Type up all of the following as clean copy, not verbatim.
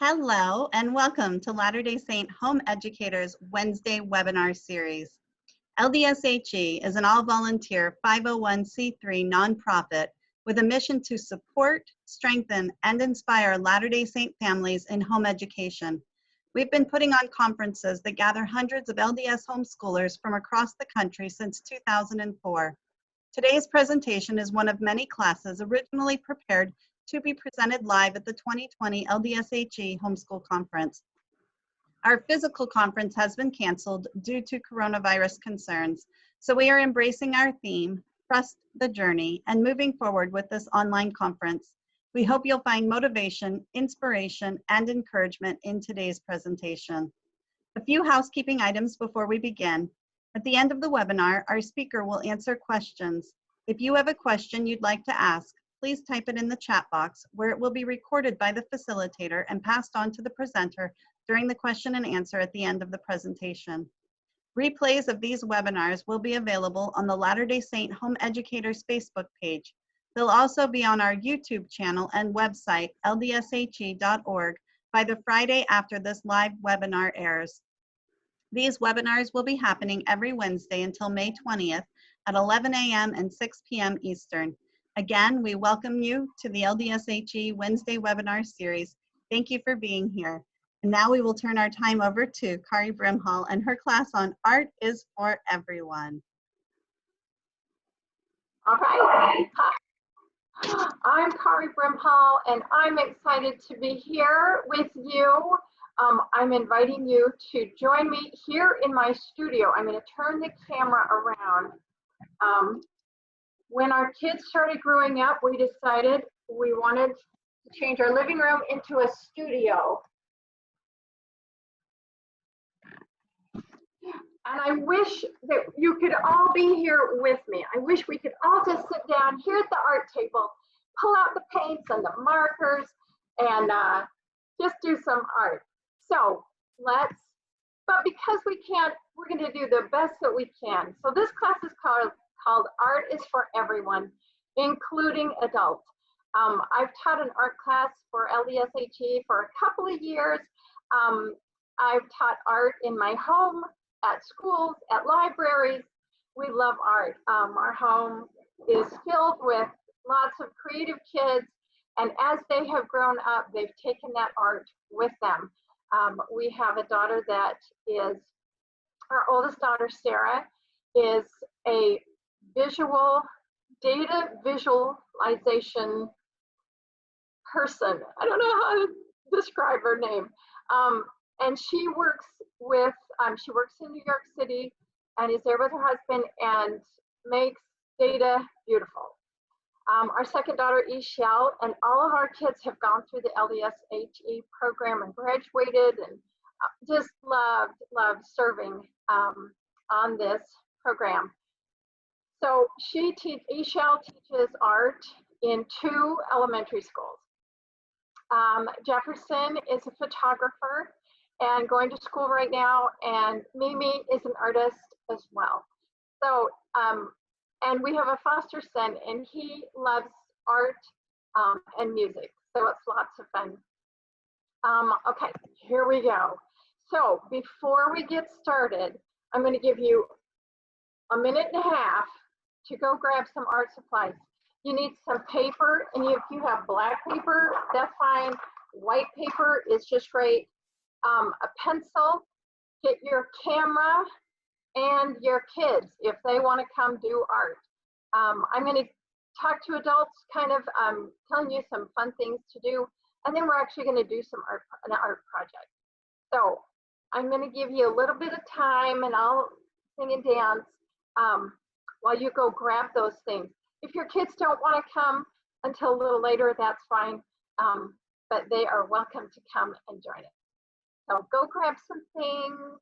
Hello and welcome to Latter-day Saint Home Educators Wednesday webinar series. LDSHE is an all-volunteer 501c3 nonprofit with a mission to support, strengthen, and inspire Latter-day Saint families in home education. We've been putting on conferences that gather hundreds of LDS homeschoolers from across the country since 2004. Today's presentation is one of many classes originally prepared to be presented live at the 2020 LDSHE Homeschool Conference. Our physical conference has been canceled due to coronavirus concerns, so we are embracing our theme, Trust the Journey, and moving forward with this online conference. We hope you'll find motivation, inspiration, and encouragement in today's presentation. A few housekeeping items before we begin. At the end of the webinar, our speaker will answer questions. If you have a question you'd like to ask, please type it in the chat box where it will be recorded by the facilitator and passed on to the presenter during the question and answer at the end of the presentation. Replays of these webinars will be available on the Latter-day Saint Home Educators Facebook page. They'll also be on our YouTube channel and website, ldshe.org, by the Friday after this live webinar airs. These webinars will be happening every Wednesday until May 20th at 11 a.m. and 6 p.m. Eastern. Again, we welcome you to the LDSHE Wednesday webinar series. Thank you for being here. And now we will turn our time over to Kari Brimhall and her class on Art is for Everyone. All right. Hi. I'm Kari Brimhall, and I'm excited to be here with you. I'm inviting you to join me here in my studio. I'm going to turn the camera around. When our kids started growing up, we decided we wanted to change our living room into a studio. And I wish that you could all be here with me. I wish we could all just sit down here at the art table, pull out the paints and the markers, and just do some art. So but because we can't, we're going to do the best that we can. So this class is called Art is for Everyone, including adults. I've taught an art class for LDSHE for a couple of years. I've taught art in my home, at schools, at libraries. We love art. Our home is filled with lots of creative kids, and as they have grown up, they've taken that art with them. We have a daughter that is, our oldest daughter, Sarah, is a data visualization person. I don't know how to describe her name. And she works in New York City and is there with her husband and makes data beautiful. Our second daughter, Ishel, and all of our kids have gone through the LDSHE program and graduated, and just loved serving on this program. So Ishel teaches art in 2 elementary schools. Jefferson is a photographer and going to school right now, and Mimi is an artist as well. So, and we have a foster son, and he loves art and music, so it's lots of fun. Okay, here we go. So before we get started, I'm going to give you a minute and a half to go grab some art supplies. You need some paper, and if you have black paper, that's fine. White paper is just great. A pencil, get your camera, and your kids if they want to come do art. I'm going to talk to adults, kind of telling you some fun things to do, and then we're actually going to do an art project. So I'm going to give you a little bit of time, and I'll sing and dance while you go grab those things. If your kids don't want to come until a little later, that's fine, but they are welcome to come and join us. So go grab some things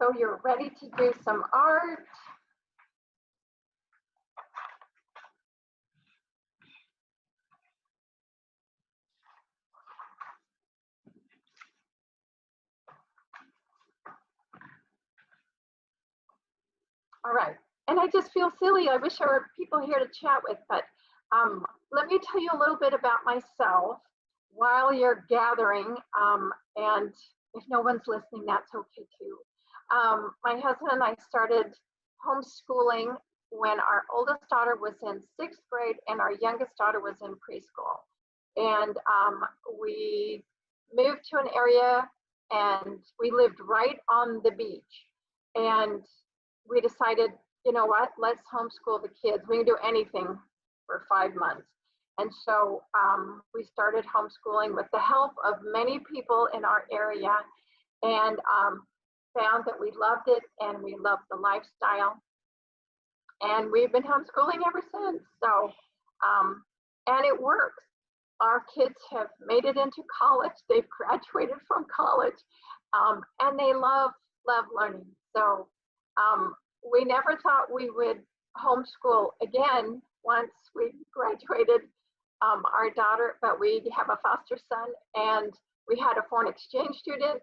so you're ready to do some art. All right, and I just feel silly. I wish there were people here to chat with, but Let me tell you a little bit about myself while you're gathering, and if no one's listening, that's okay too. My husband and I started homeschooling when our oldest daughter was in 6th grade and our youngest daughter was in preschool. And we moved to an area and we lived right on the beach. And we decided, you know what, let's homeschool the kids. We can do anything for 5 months. And so we started homeschooling with the help of many people in our area, and found that we loved it and we loved the lifestyle. And we've been homeschooling ever since. So, and it works. Our kids have made it into college. They've graduated from college, and they love learning. So we never thought we would homeschool again once we graduated our daughter, but we have a foster son and we had a foreign exchange student.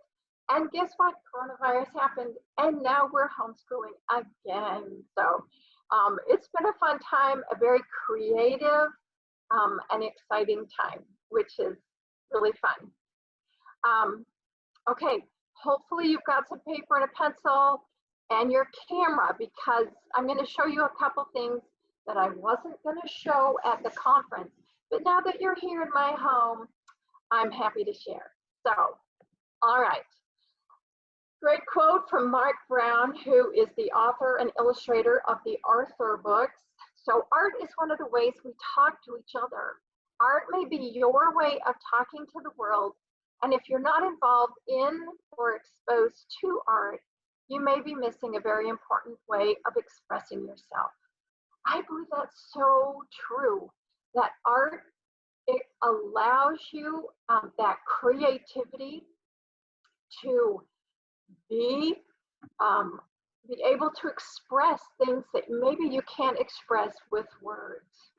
And guess what? Coronavirus happened and now we're homeschooling again. So it's been a fun time, a very creative and exciting time, which is really fun. Okay, hopefully you've got some paper and a pencil and your camera, because I'm going to show you a couple things that I wasn't going to show at the conference. But now that you're here in my home, I'm happy to share. So, all right. Great quote from Mark Brown, who is the author and illustrator of the Arthur books. So art is one of the ways we talk to each other. Art may be your way of talking to the world. And if you're not involved in or exposed to art, you may be missing a very important way of expressing yourself. I believe that's so true, that art, it allows you that creativity to be able to express things that maybe you can't express with words.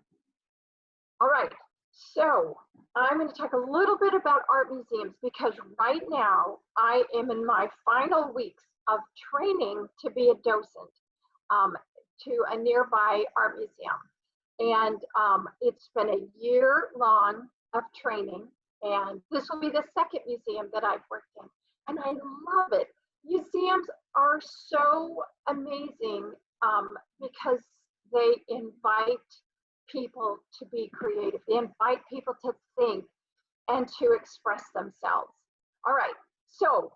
All right, so I'm going to talk a little bit about art museums, because right now I am in my final weeks of training to be a docent to a nearby art museum. And it's been a year long of training, and this will be the second museum that I've worked in, and I love it. Museums are so amazing because they invite people to be creative. They invite people to think and to express themselves. All right, so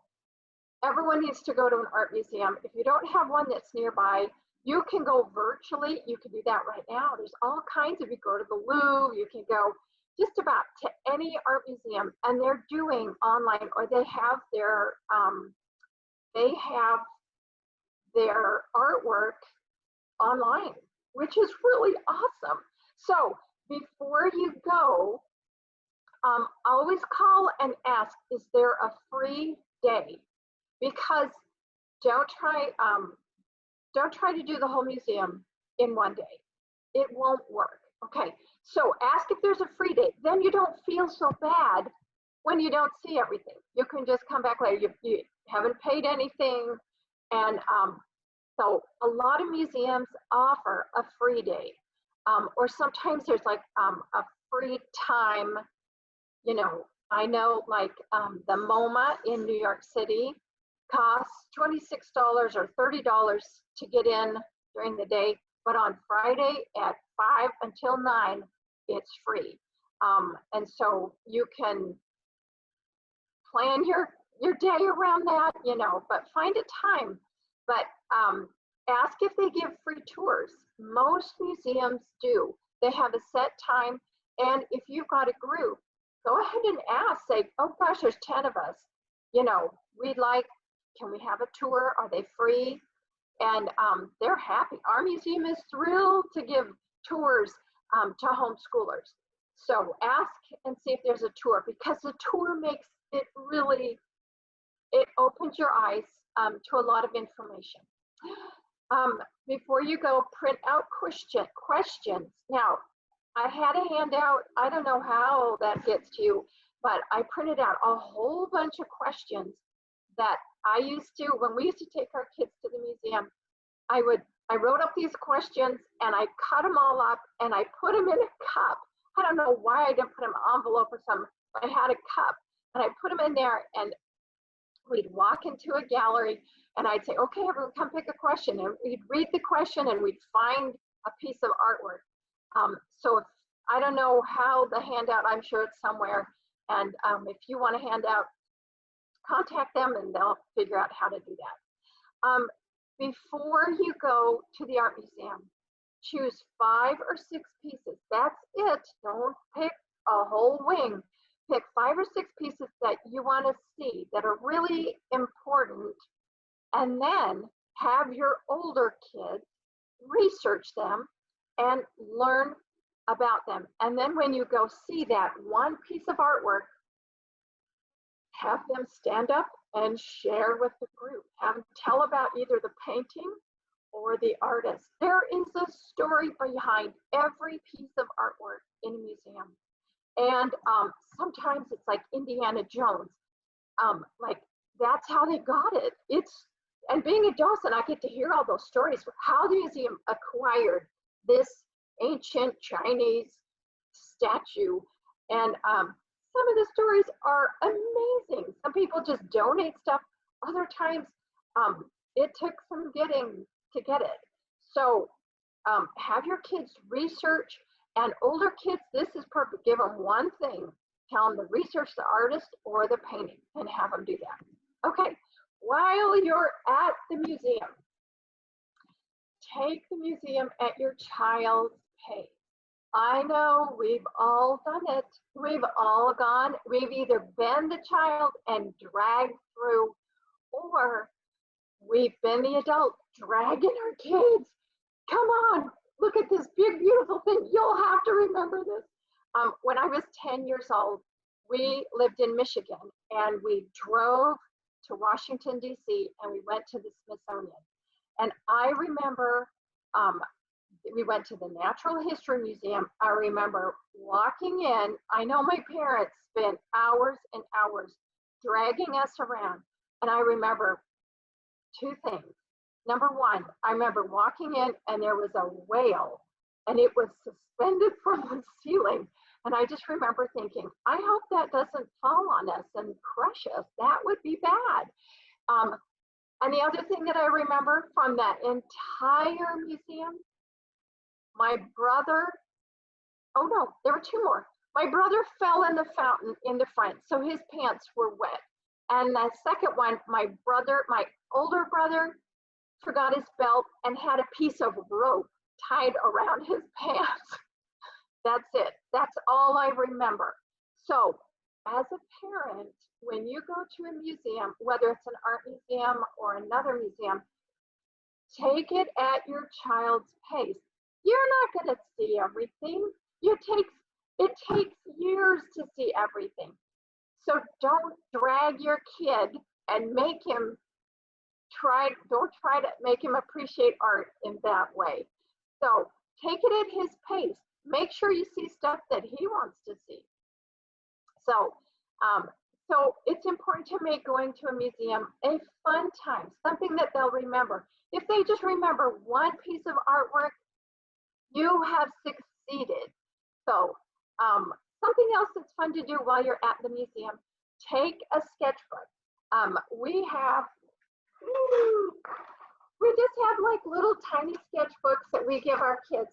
everyone needs to go to an art museum. If you don't have one that's nearby, you can go virtually. You can do that right now. There's all kinds of, you go to the Louvre, you can go just about to any art museum, and they're doing online, or they have their artwork online, which is really awesome. So before you go, always call and ask, is there a free day? Because don't try to do the whole museum in one day. It won't work. Okay, so ask if there's a free day. Then you don't feel so bad when you don't see everything. You can just come back later. You haven't paid anything. And so a lot of museums offer a free day. Or sometimes there's like a free time, you know, I know like the MoMA in New York City costs $26 or $30 to get in during the day, but on Friday at 5 until 9, it's free. And so you can plan your day around that, you know, but find a time. But ask if they give free tours. Most museums do. They have a set time, and if you've got a group, go ahead and ask, say, oh gosh, there's 10 of us, you know, can we have a tour? Are they free? And they're happy. Our museum is thrilled to give tours to homeschoolers. So ask and see if there's a tour, because the tour makes it really, it opens your eyes to a lot of information. Before you go, print out questions. Now, I had a handout. I don't know how that gets to you, but I printed out a whole bunch of questions that I used to, when we used to take our kids to the museum, I would I wrote up these questions and I cut them all up and I put them in a cup. I don't know why I didn't put them in an envelope or something. I had a cup and I put them in there, and we'd walk into a gallery and I'd say, okay, everyone come pick a question. And we'd read the question and we'd find a piece of artwork. So if, I don't know how the handout, I'm sure it's somewhere. And if you want a handout, contact them and they'll figure out how to do that. Before you go to the art museum, choose 5 or 6 pieces. That's it. Don't pick a whole wing. Pick 5 or 6 pieces that you want to see that are really important, and then have your older kids research them and learn about them. And then when you go see that one piece of artwork, have them stand up and share with the group. Have them tell about either the painting or the artist. There is a story behind every piece of artwork in a museum. And sometimes it's like Indiana Jones. Like that's how they got it. And being a docent, I get to hear all those stories. How the museum acquired this ancient Chinese statue. And some of the stories are amazing. Some people just donate stuff. Other times, it took some getting to get it. So have your kids research, and older kids, this is perfect. Give them one thing. Tell them to research the artist or the painting and have them do that. Okay, while you're at the museum, take the museum at your child's pace. I know we've all done it. We've all gone. We've either been the child and dragged through, or we've been the adult dragging our kids. Come on, look at this big, beautiful thing. You'll have to remember this. When I was 10 years old, we lived in Michigan and we drove to Washington, D.C., and we went to the Smithsonian. And I remember we went to the Natural History Museum. I remember walking in. I know my parents spent hours and hours dragging us around. And I remember 2 things. Number 1, I remember walking in and there was a whale and it was suspended from the ceiling. And I just remember thinking, I hope that doesn't fall on us and crush us. That would be bad. And the other thing that I remember from that entire museum, my brother, oh no, there were 2 more. My brother fell in the fountain in the front, so his pants were wet. And the second one, my older brother forgot his belt and had a piece of rope tied around his pants. That's it. That's all I remember. So as a parent, when you go to a museum, whether it's an art museum or another museum, take it at your child's pace. You're not going to see everything. It takes years to see everything. So don't drag your kid and make him don't try to make him appreciate art in that way. So take it at his pace. Make sure you see stuff that he wants to see. So, so it's important to make going to a museum a fun time, something that they'll remember. If they just remember one piece of artwork, you have succeeded. So something else that's fun to do while you're at the museum, take a sketchbook. We just have like little tiny sketchbooks that we give our kids.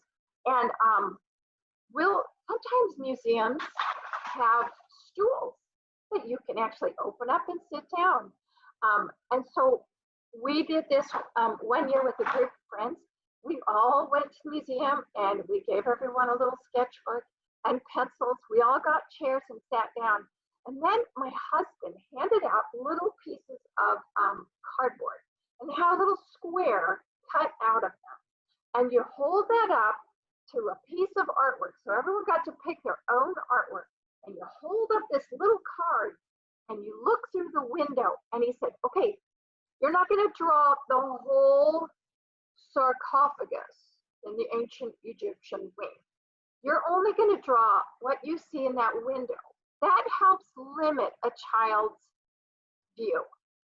And sometimes museums have stools that you can actually open up and sit down. And so we did this one year with a group of friends. We all went to the museum and we gave everyone a little sketchbook and pencils. We all got chairs and sat down. And then my husband handed out little pieces of cardboard, and they had a little square cut out of them. And you hold that up to a piece of artwork. So everyone got to pick their own artwork. And you hold up this little card and you look through the window. And he said, okay, you're not going to draw the whole sarcophagus in the ancient Egyptian way. You're only going to draw what you see in that window. That helps limit a child's view.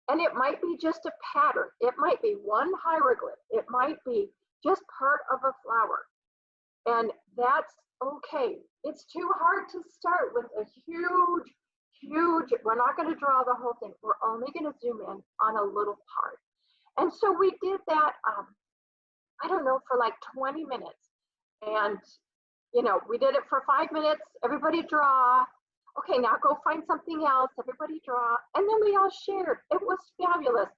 And it might be just a pattern. It might be one hieroglyph. It might be just part of a flower. And that's okay. It's too hard to start with a huge, we're not going to draw the whole thing. We're only going to zoom in on a little part. And so we did that, I don't know, for like 20 minutes. And, you know, we did it for 5 minutes. Everybody draw. Okay, now go find something else. Everybody draw. And then we all shared. It was fabulous.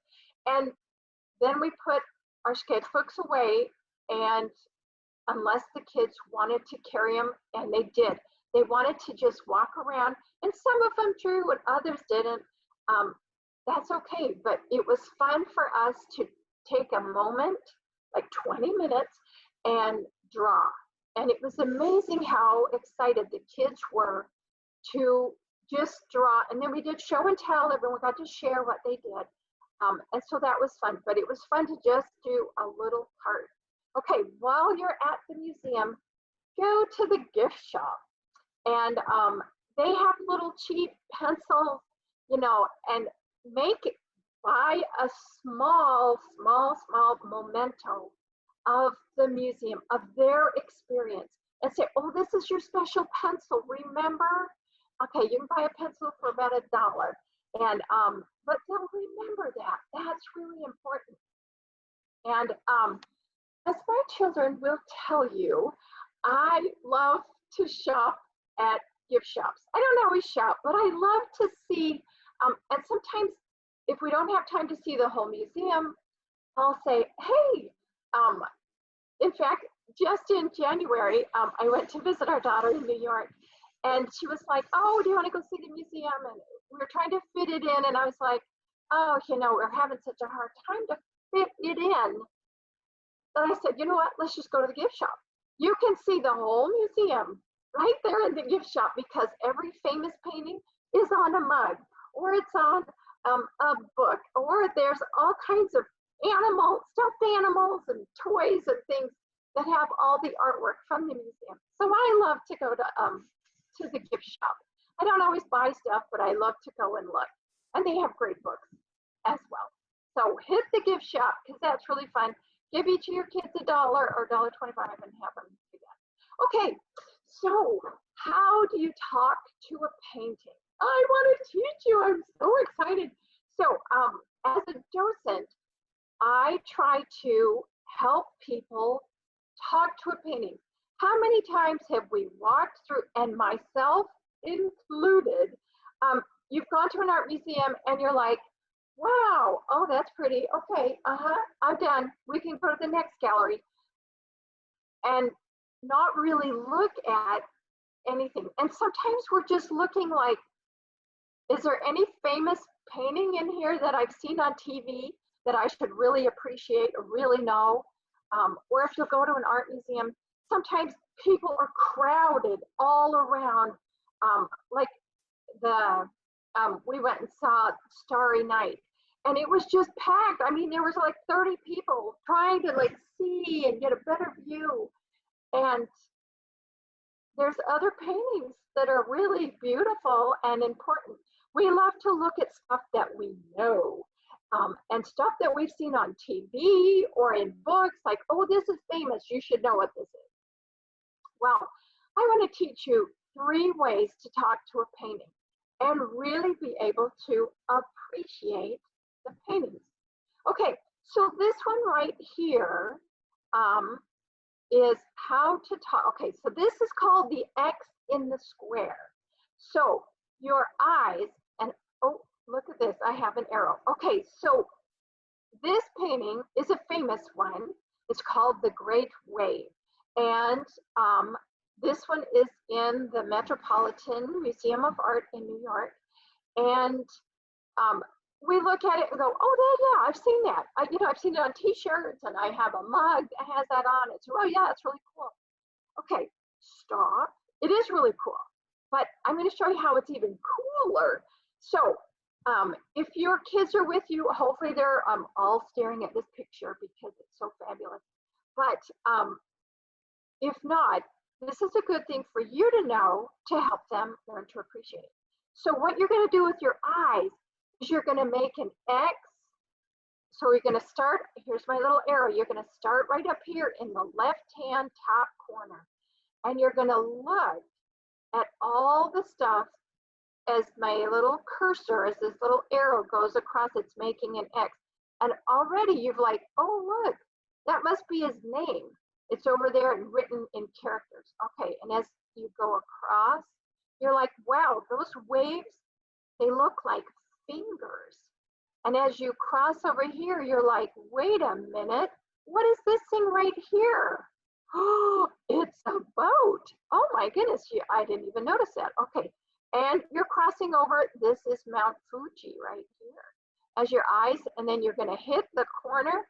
And then we put our sketchbooks away, and unless the kids wanted to carry them, and they did, they wanted to just walk around, and some of them drew and others didn't. That's okay, but it was fun for us to take a moment, like 20 minutes, and draw. And it was amazing how excited the kids were to just draw. And then we did show and tell. Everyone got to share what they did. And so that was fun, but it was fun to just do a little part. Okay, while you're at the museum, go to the gift shop. And they have little cheap pencils, you know, and buy a small memento of the museum, of their experience, and say, oh, this is your special pencil, remember? Okay, you can buy a pencil for about $1. And but they'll remember that. That's really important. And as my children will tell you, I love to shop at gift shops. I don't always shop, but I love to see, and sometimes if we don't have time to see the whole museum, I'll say, hey, in fact, just in January, I went to visit our daughter in New York, and she was like, oh, do you want to go see the museum? And we were trying to fit it in, and I was like, oh, you know, we're having such a hard time to fit it in. And I said, you know what, let's just go to the gift shop. You can see the whole museum right there in the gift shop, because every famous painting is on a mug, or it's on a book, or there's all kinds of stuffed animals and toys and things that have all the artwork from the museum. So I love to go to the gift shop. I don't always buy stuff, but I love to go and look. And they have great books as well. So hit the gift shop, because that's really fun. Give each of your kids $1 or $1.25 and have them do that. Okay, so how do you talk to a painting? I want to teach you. I'm so excited. So as a docent, I try to help people talk to a painting. How many times have we walked through, and myself included, you've gone to an art museum and you're like, wow, oh, that's pretty. Okay, I'm done. We can go to the next gallery. And not really look at anything. And sometimes we're just looking like, is there any famous painting in here that I've seen on TV that I should really appreciate or really know? Or if you go to an art museum, sometimes people are crowded all around. Like we went and saw Starry Night, and it was just packed. I mean, there was like 30 people trying to like see and get a better view. And there's other paintings that are really beautiful and important. We love to look at stuff that we know, and stuff that we've seen on TV or in books, like, oh, this is famous, you should know what this is. Well, I want to teach you 3 ways to talk to a painting and really be able to appreciate the paintings. Okay, so this one right here is how to talk. Okay, so this is called the X in the square. So your eyes, and oh, look at this, I have an arrow. Okay, so this painting is a famous one. It's called The Great Wave. And this one is in the Metropolitan Museum of Art in New York. And we look at it and go, oh, yeah, I've seen that. I've seen it on t-shirts, and I have a mug that has that on it. So, oh yeah, it's really cool. Okay, stop. It is really cool, but I'm going to show you how it's even cooler. So if your kids are with you, hopefully they're all staring at this picture because it's so fabulous. But if not, this is a good thing for you to know to help them learn to appreciate it. So what you're going to do with your eyes is you're going to make an X So we're going to start, here's my little arrow. You're going to start right up here in the left-hand top corner. And you're going to look at all the stuff as my little cursor, as this little arrow goes across, it's making an X. And already you've like, oh, look, that must be his name. It's over there and written in characters. Okay, and as you go across, you're like, wow, those waves, they look like fingers. And as you cross over here, you're like, wait a minute, what is this thing right here? Oh, it's a boat. Oh my goodness, I didn't even notice that. Okay, and you're crossing over, this is Mount Fuji right here. As your eyes, and then you're gonna hit the corner,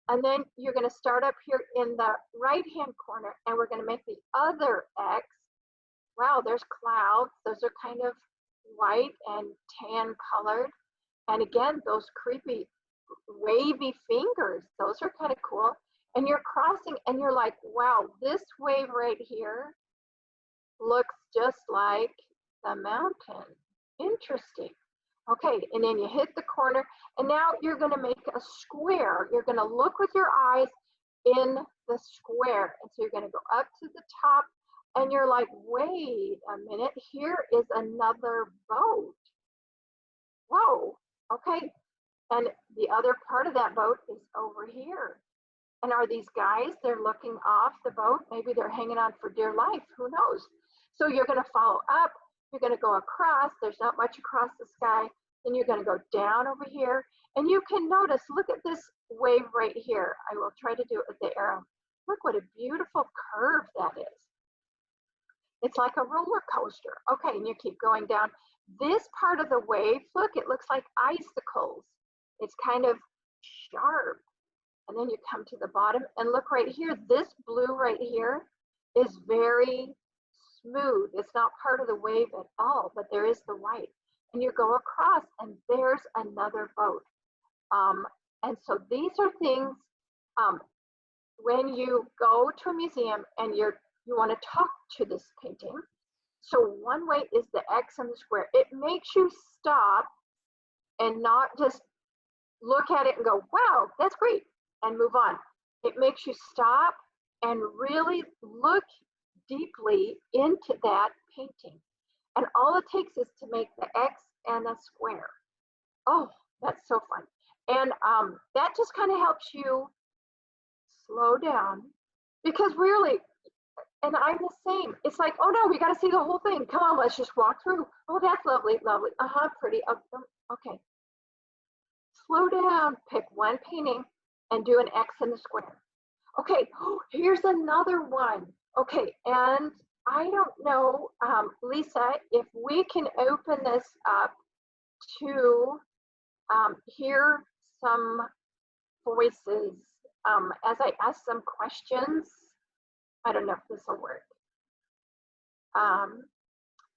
and then you're gonna start up here in the right-hand corner, and we're gonna make the other X. Wow, there's clouds. Those are kind of white and tan colored. And again, those creepy wavy fingers, those are kind of cool. And you're crossing and you're like, wow, this wave right here looks just like the mountain. Interesting. Okay, and then you hit the corner, and now you're going to make a square. You're going to look with your eyes in the square. And so you're going to go up to the top, and you're like, wait a minute, here is another boat. Whoa, okay. And the other part of that boat is over here. And are these guys, they're looking off the boat? Maybe they're hanging on for dear life, who knows? So you're gonna follow up, you're gonna go across, there's not much across the sky, then you're gonna go down over here, and you can notice, look at this wave right here. I will try to do it with the arrow. Look what a beautiful curve that is. It's like a roller coaster. Okay, and you keep going down. This part of the wave, look, it looks like icicles. It's kind of sharp. And then you come to the bottom and look right here. This blue right here is very smooth. It's not part of the wave at all, but there is the white. And you go across and there's another boat. And so these are things, when you go to a museum and you want to talk to this painting. So one way is the X and the square. It makes you stop and not just look at it and go, wow, that's great, and move on. It makes you stop and really look deeply into that painting. And all it takes is to make the X and a square. Oh, that's so fun. And that just kind of helps you slow down, because really, and I'm the same. It's like, oh no, we got to see the whole thing. Come on, let's just walk through. Oh, that's lovely, lovely. Pretty. Okay. Slow down, pick one painting and do an X and a square. Okay, here's another one. Okay, and I don't know, Lisa, if we can open this up to hear some voices as I ask some questions. I don't know if this will work.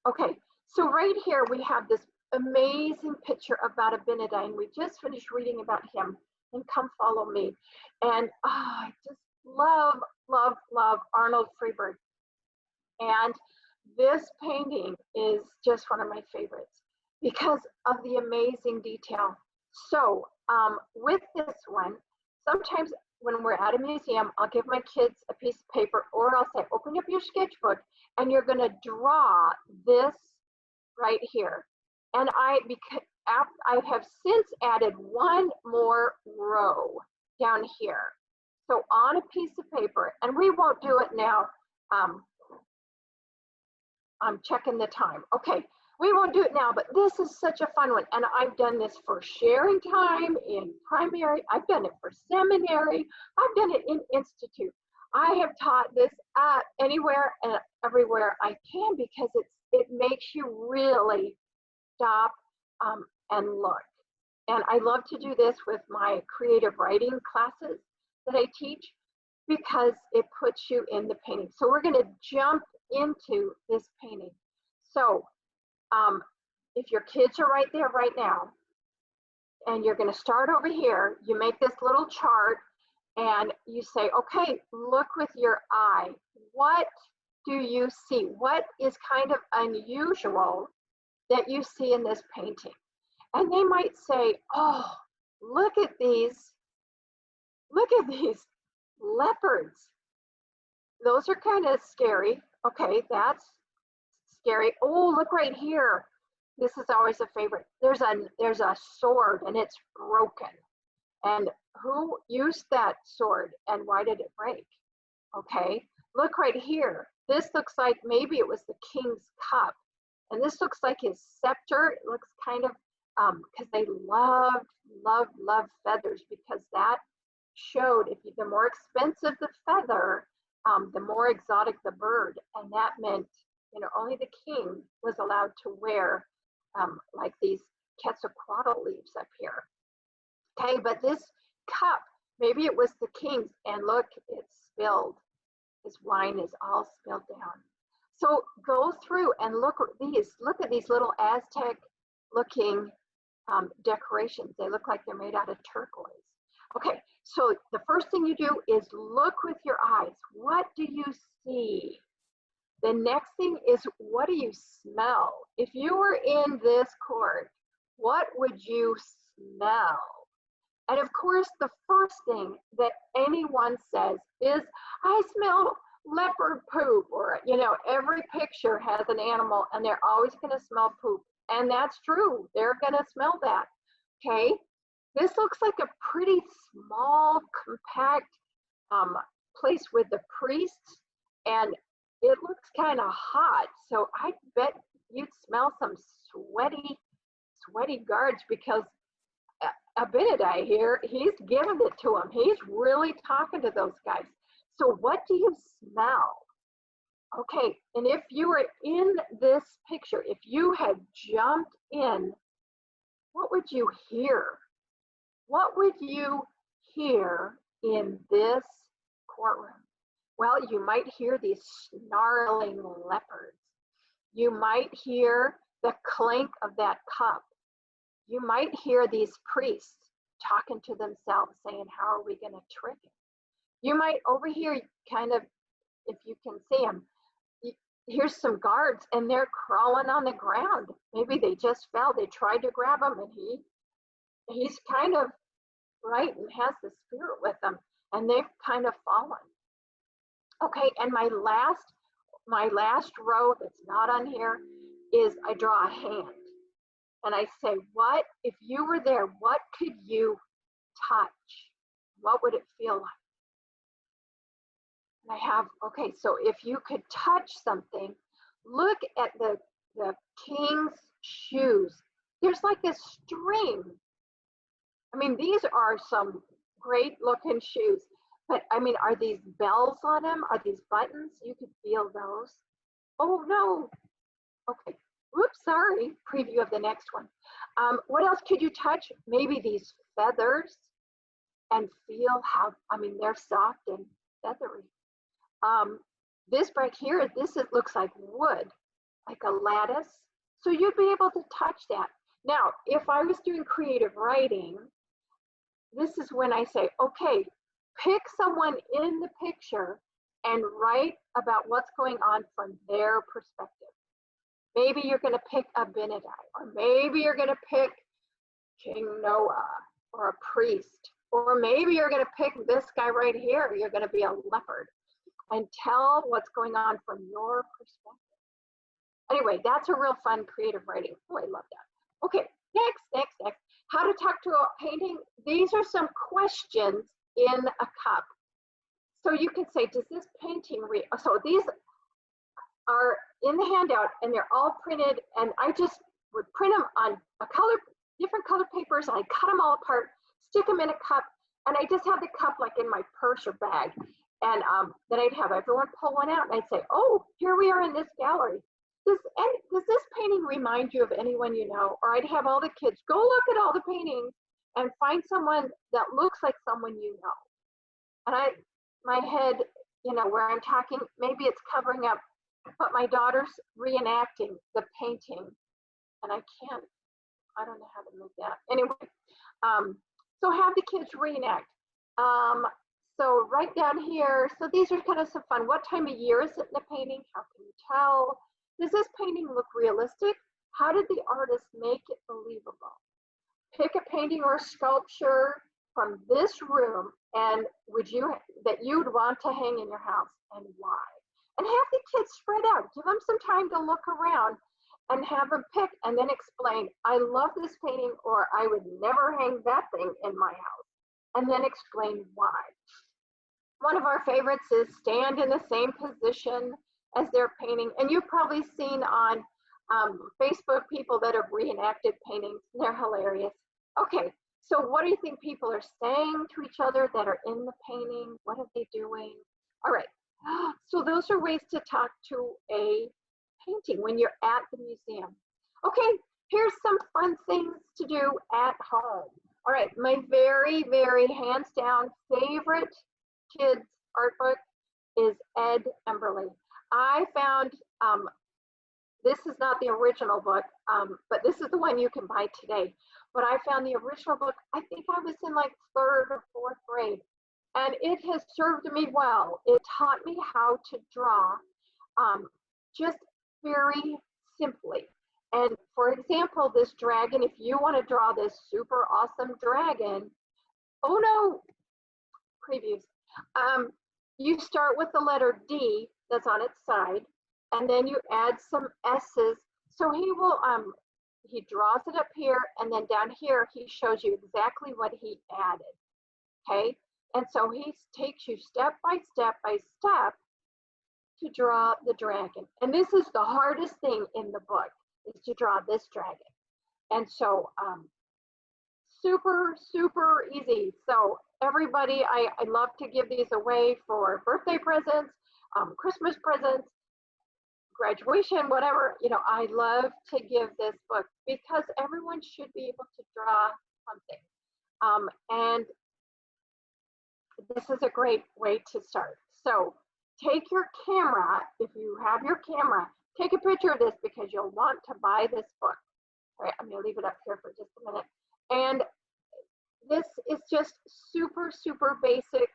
Okay, so right here we have this amazing picture of Bada Benedine. We just finished reading about him, and Come Follow Me. And I just love, love, love Arnold Freeberg. And this painting is just one of my favorites because of the amazing detail. So with this one, sometimes when we're at a museum, I'll give my kids a piece of paper, or I'll say, open up your sketchbook and you're gonna draw this right here. And I have since added one more row down here. So on a piece of paper, and we won't do it now. I'm checking the time. Okay, we won't do it now, but this is such a fun one. And I've done this for sharing time in primary. I've done it for seminary. I've done it in institute. I have taught this anywhere and everywhere I can, because it makes you really stop and look. And I love to do this with my creative writing classes that I teach, because it puts you in the painting. So we're going to jump into this painting. So if your kids are right there right now, and you're going to start over here, you make this little chart and you say, okay, look with your eye. What do you see? What is kind of unusual that you see in this painting? And they might say, oh, look at these leopards. Those are kind of scary. Okay, that's scary. Oh, look right here. This is always a favorite. There's a sword and it's broken. And who used that sword and why did it break? Okay, look right here. This looks like maybe it was the king's cup. And this looks like his scepter. It looks kind of, because they love feathers, because that showed the more expensive the feather, the more exotic the bird. And that meant, only the king was allowed to wear like these quetzalcoatl leaves up here. Okay, but this cup, maybe it was the king's, and look, it's spilled. His wine is all spilled down. So go through and look at these little Aztec looking decorations. They look like they're made out of turquoise. Okay, so the first thing you do is look with your eyes. What do you see? The next thing is, what do you smell? If you were in this court, what would you smell? And of course, the first thing that anyone says is, I smell leopard poop, or, every picture has an animal and they're always going to smell poop. And that's true. They're going to smell that. Okay. This looks like a pretty small, compact place with the priests, and it looks kind of hot. So I bet you'd smell some sweaty guards, because Abinadi here, he's giving it to them. He's really talking to those guys. So what do you smell? Okay, and if you were in this picture, if you had jumped in, what would you hear? What would you hear in this courtroom? Well, you might hear these snarling leopards. You might hear the clink of that cup. You might hear these priests talking to themselves, saying, how are we going to trick him? You might overhear, kind of, if you can see them, here's some guards and they're crawling on the ground. Maybe they just fell. They tried to grab him, and he's kind of right and has the spirit with them, and they've kind of fallen. Okay, and my last row that's not on here is I draw a hand. And I say, what, if you were there, what could you touch? What would it feel like? And I have, okay, so if you could touch something, look at the king's shoes. There's like a string. I mean, these are some great looking shoes, but I mean, are these bells on them? Are these buttons? You could feel those. Oh no, okay. Whoops, sorry, preview of the next one. What else could you touch? Maybe these feathers, and feel how, I mean, they're soft and feathery. This right here, it looks like wood, like a lattice. So you'd be able to touch that. Now, if I was doing creative writing, this is when I say, okay, pick someone in the picture and write about what's going on from their perspective. Maybe you're going to pick Abinadi, or maybe you're going to pick King Noah, or a priest, or maybe you're going to pick this guy right here. You're going to be a leopard, and tell what's going on from your perspective. Anyway, that's a real fun creative writing. Oh, I love that. Okay, next. How to talk to a painting. These are some questions in a cup. So you can say, does this painting so these are in the handout, and they're all printed, and I just would print them on different color papers, and I cut them all apart, stick them in a cup, and I just have the cup like in my purse or bag. And then I'd have everyone pull one out, and I'd say, oh, here we are in this gallery. Does this painting remind you of anyone you know? Or I'd have all the kids go look at all the paintings and find someone that looks like someone you know. And my head, where I'm talking, maybe it's covering up, but my daughter's reenacting the painting, and I don't know how to move that. Anyway, so have the kids reenact. So right down here, so these are kind of some fun. What time of year is it in the painting? How can you tell? Does this painting look realistic? How did the artist make it believable? pick a painting or sculpture from this room and that you'd want to hang in your house and why. And have the kids spread out. Give them some time to look around and have them pick and then explain, I love this painting, or I would never hang that thing in my house. And then explain why. One of our favorites is stand in the same position as their painting. And you've probably seen on Facebook people that have reenacted paintings. They're hilarious. Okay, so what do you think people are saying to each other that are in the painting? What are they doing? All right, so those are ways to talk to a painting when you're at the museum. Okay, here's some fun things to do at home. All right, my very, very hands down favorite kids art book is Ed Emberley. I found, this is not the original book, but this is the one you can buy today. But I found the original book, I think I was in like 3rd or 4th grade, and it has served me well. It taught me how to draw just very simply. And for example, this dragon, if you want to draw this super awesome dragon, oh no, previews. You start with the letter D that's on its side, and then you add some S's. So he will, he draws it up here, and then down here, he shows you exactly what he added, okay? And so he takes you step by step by step to draw the dragon. And this is the hardest thing in the book, is to draw this dragon. And so super, super easy. So everybody, I love to give these away for birthday presents, Christmas presents, graduation, whatever. You know, I love to give this book because everyone should be able to draw something. And this is a great way to start. So take your camera, if you have your camera, take a picture of this because you'll want to buy this book. All right, I'm gonna leave it up here for just a minute. And this is just super, super basic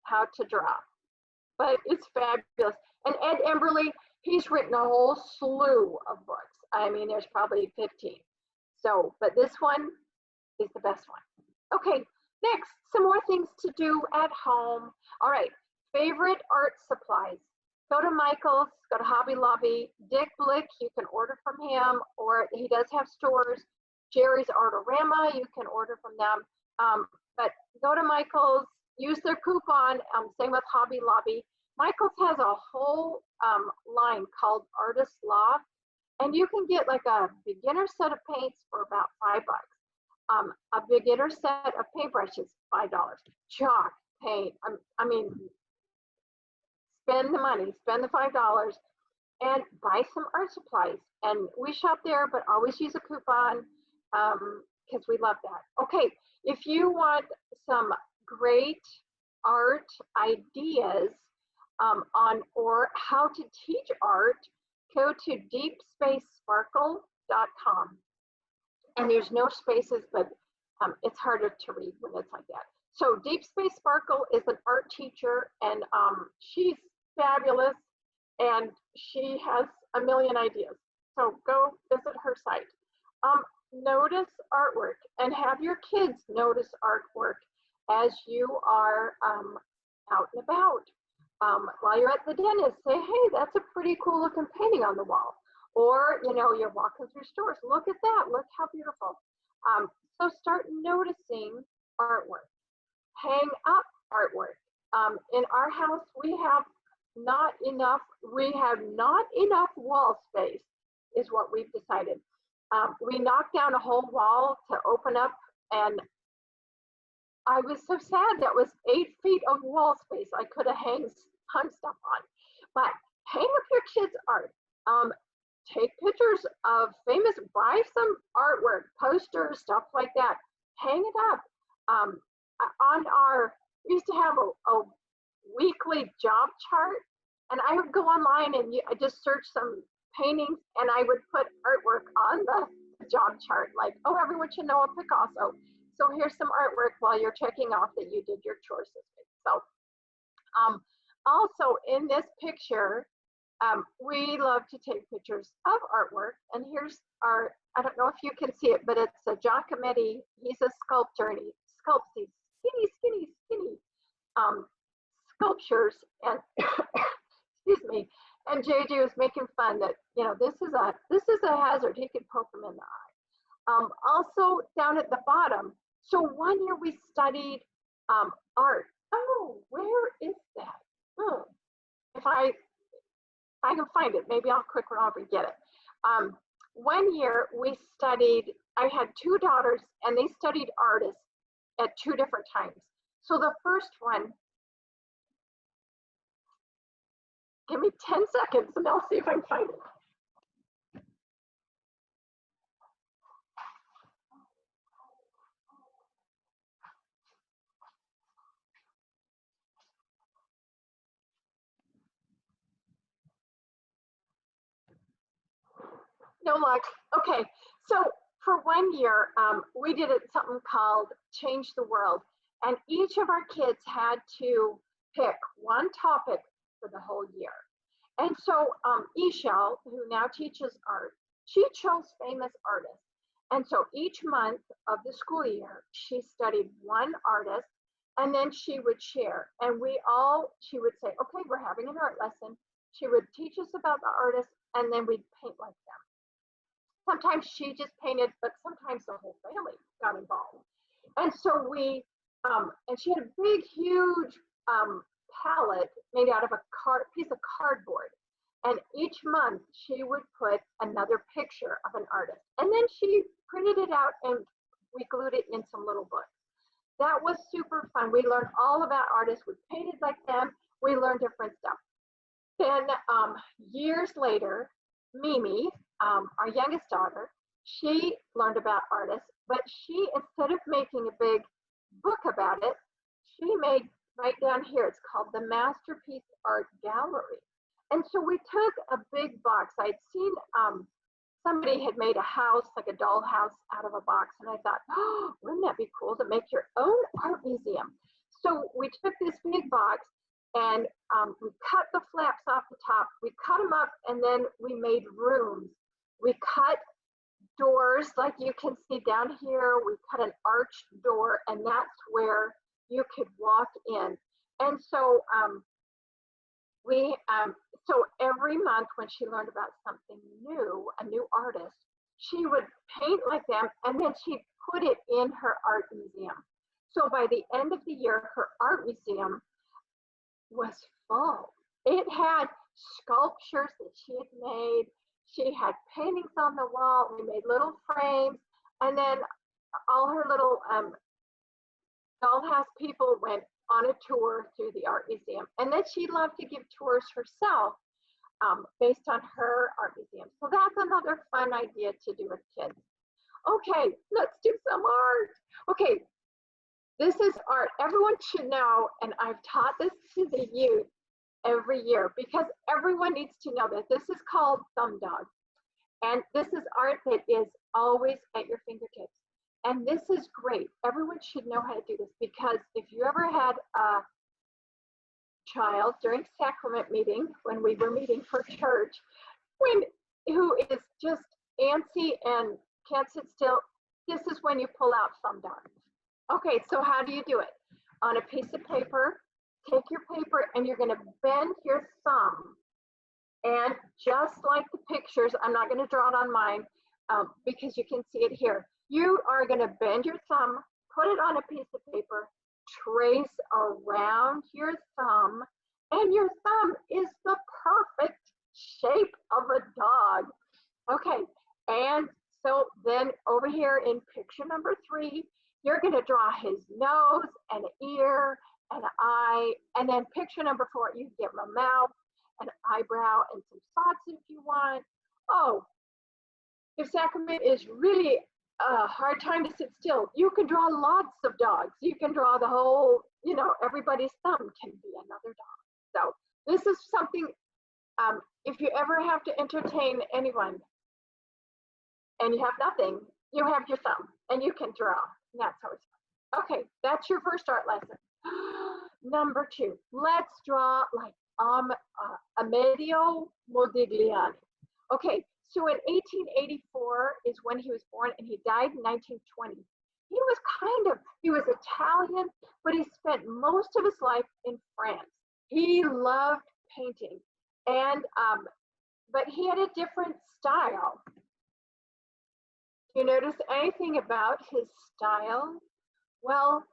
how to draw, but it's fabulous. And Ed Emberley, he's written a whole slew of books. I mean, there's probably 15. So, but this one is the best one. Okay, next, some more things to do at home. All right, favorite art supplies. Go to Michael's, go to Hobby Lobby, Dick Blick, you can order from him, or he does have stores. Jerry's Artorama, you can order from them. But go to Michael's, use their coupon, same with Hobby Lobby. Michael's has a whole line called Artist Loft, and you can get like a beginner set of paints for about $5. A beginner set of paintbrushes, $5. Chalk, paint, I mean, spend the money, spend the $5, and buy some art supplies. And we shop there, but always use a coupon because we love that. Okay, if you want some great art ideas or how to teach art, go to deepspacesparkle.com. And there's no spaces, but it's harder to read when it's like that. So Deep Space Sparkle is an art teacher, and she's fabulous, and she has a million ideas. So go visit her site. Notice artwork and have your kids notice artwork as you are out and about. While you're at the dentist, say, hey, that's a pretty cool looking painting on the wall. Or, you know, you're walking through stores, look at that, look how beautiful. So start noticing artwork. Hang up artwork. In our house, we have not enough wall space, is what we've decided. We knocked down a whole wall to open up, and I was so sad. That was 8 feet of wall space I could have hung stuff on. But hang up your kids' art. Take pictures of buy some artwork, posters, stuff like that. Hang it up. We used to have a weekly job chart, and I would go online and I just search some paintings, and I would put artwork on the job chart, like, oh, everyone should know a Picasso. So here's some artwork while you're checking off that you did your chores this week. So also in this picture, we love to take pictures of artwork, and here's our I don't know if you can see it, but it's a Giacometti. He's a sculptor, and he sculpts these skinny sculptures. And excuse me. And JJ was making fun that, you know, this is a hazard. He could poke him in the eye. Also down at the bottom. So one year we studied art. Oh, where is that? Oh, if I can find it, maybe I'll quick run over and get it. One year we studied, I had two daughters and they studied artists at 2 different times. So the first one, give me 10 seconds and I'll see if I can find it. No luck. Okay, so for one year, we did something called Change the World. And each of our kids had to pick one topic for the whole year. And so Ishel, who now teaches art, she chose famous artists. And so each month of the school year, she studied one artist, and then she would share. And she would say, okay, we're having an art lesson. She would teach us about the artist, and then we'd paint like them. Sometimes she just painted, but sometimes the whole family got involved. And so and she had a big, huge palette made out of a piece of cardboard. And each month she would put another picture of an artist. And then she printed it out and we glued it in some little books. That was super fun. We learned all about artists. We painted like them. We learned different stuff. Then years later, Mimi, our youngest daughter, she learned about artists, but she, instead of making a big book about it, she made right down here, it's called the Masterpiece Art Gallery. And so we took a big box. I'd seen somebody had made a house, like a doll house out of a box. And I thought, oh, wouldn't that be cool to make your own art museum? So we took this big box and we cut the flaps off the top. We cut them up and then we made rooms. We cut doors like you can see down here. We cut an arched door and that's where you could walk in. And so so every month when she learned about something new, a new artist, she would paint like them and then she'd put it in her art museum. So by the end of the year, her art museum was full. It had sculptures that she had made. She had paintings on the wall. We made little frames. And then all her little dollhouse people went on a tour through the art museum. And then she loved to give tours herself based on her art museum. So that's another fun idea to do with kids. Okay, let's do some art. Okay, this is art. Everyone should know, and I've taught this to the youth every year because everyone needs to know that this is called Thumb Dog. And this is art that is always at your fingertips. And this is great. Everyone should know how to do this because if you ever had a child during sacrament meeting, when we were meeting for church, who is just antsy and can't sit still, this is when you pull out Thumb Dog. Okay, so how do you do it? On a piece of paper, take your paper and you're gonna bend your thumb. And just like the pictures, I'm not gonna draw it on mine because you can see it here. You are gonna bend your thumb, put it on a piece of paper, trace around your thumb, and your thumb is the perfect shape of a dog. Okay, and so then over here in picture number 3, you're gonna draw his nose and an ear and an eye, and then picture number 4, you give him a mouth, an eyebrow, and some spots if you want. Oh, if sacrament is really a hard time to sit still, you can draw lots of dogs. You can draw the whole, everybody's thumb can be another dog. So this is something, if you ever have to entertain anyone and you have nothing, you have your thumb and you can draw. And that's how it's done. Okay, that's your first art lesson. Number 2, let's draw like Amedeo Modigliani. Okay, So in 1884 is when he was born, and he died in 1920. He was Italian, but he spent most of his life in France. He loved painting, and but he had a different style. Do you notice anything about his style? Well,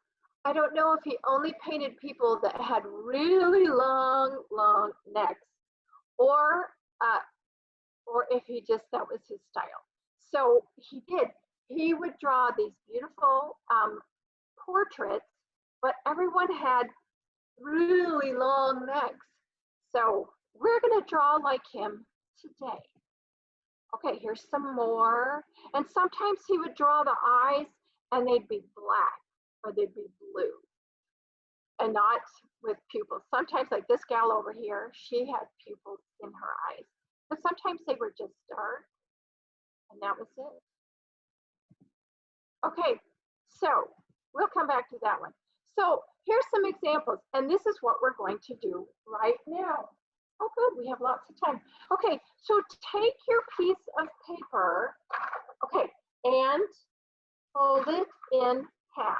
I don't know if he only painted people that had really long necks, or if he just, that was his style. So he would draw these beautiful portraits, but everyone had really long necks. So we're gonna draw like him today. Okay, here's some more. And sometimes he would draw the eyes and they'd be black or they'd be blue and not with pupils. Sometimes, like this gal over here, she had pupils in her eyes, but sometimes they were just dark, and that was it. Okay, so we'll come back to that one. So here's some examples, and this is what we're going to do right now. Oh, good, we have lots of time. Okay, so take your piece of paper, okay, and fold it in half.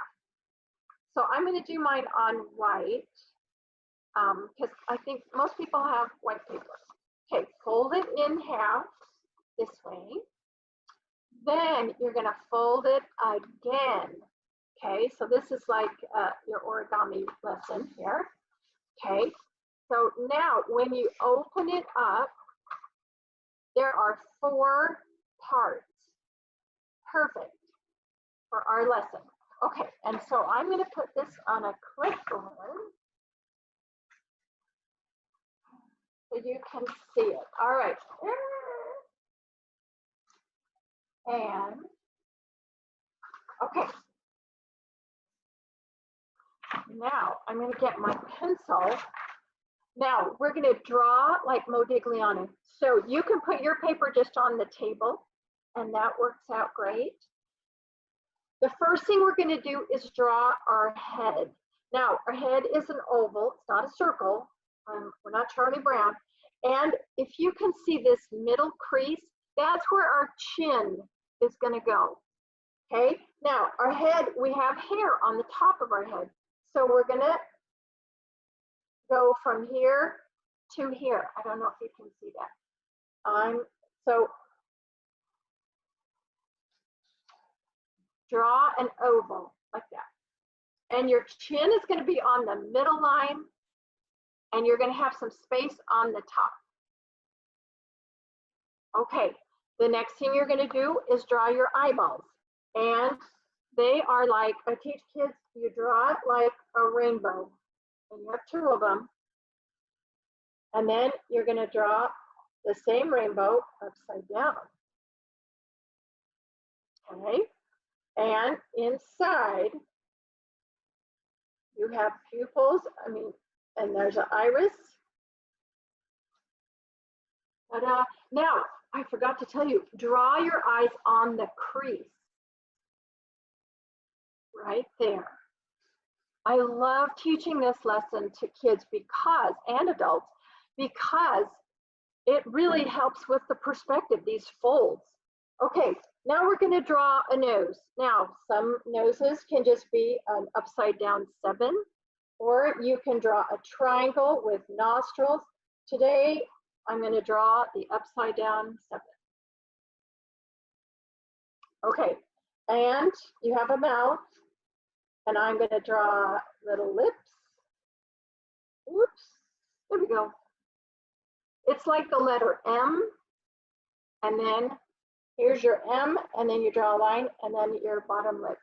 So I'm going to do mine on white, because I think most people have white paper. Okay, fold it in half this way. Then you're going to fold it again. Okay, so this is like your origami lesson here. Okay, so now when you open it up, there are 4 parts. Perfect for our lesson. Okay, and so I'm going to put this on a clipboard so you can see it. All right. And, okay. Now I'm going to get my pencil. Now we're going to draw like Modigliani. So you can put your paper just on the table, and that works out great. The first thing we're going to do is draw our head. Now, our head is an oval, it's not a circle. We're not Charlie Brown. And if you can see this middle crease, that's where our chin is going to go. Okay, now our head, we have hair on the top of our head. So we're going to go from here to here. I don't know if you can see that. So draw an oval like that. And your chin is going to be on the middle line, and you're going to have some space on the top. Okay, the next thing you're going to do is draw your eyeballs. And they are like, I teach kids, you draw it like a rainbow. And you have 2 of them. And then you're going to draw the same rainbow upside down. Okay, and inside, you have pupils, and there's an iris. Ta-da. Now, I forgot to tell you, draw your eyes on the crease. Right there. I love teaching this lesson to kids and adults, because it really helps with the perspective, these folds. Okay, now we're going to draw a nose. Now, some noses can just be an upside down 7, or you can draw a triangle with nostrils. Today, I'm going to draw the upside down 7. Okay, and you have a mouth, and I'm going to draw little lips. Whoops, there we go. It's like the letter M, and then here's your M, and then you draw a line, and then your bottom lip.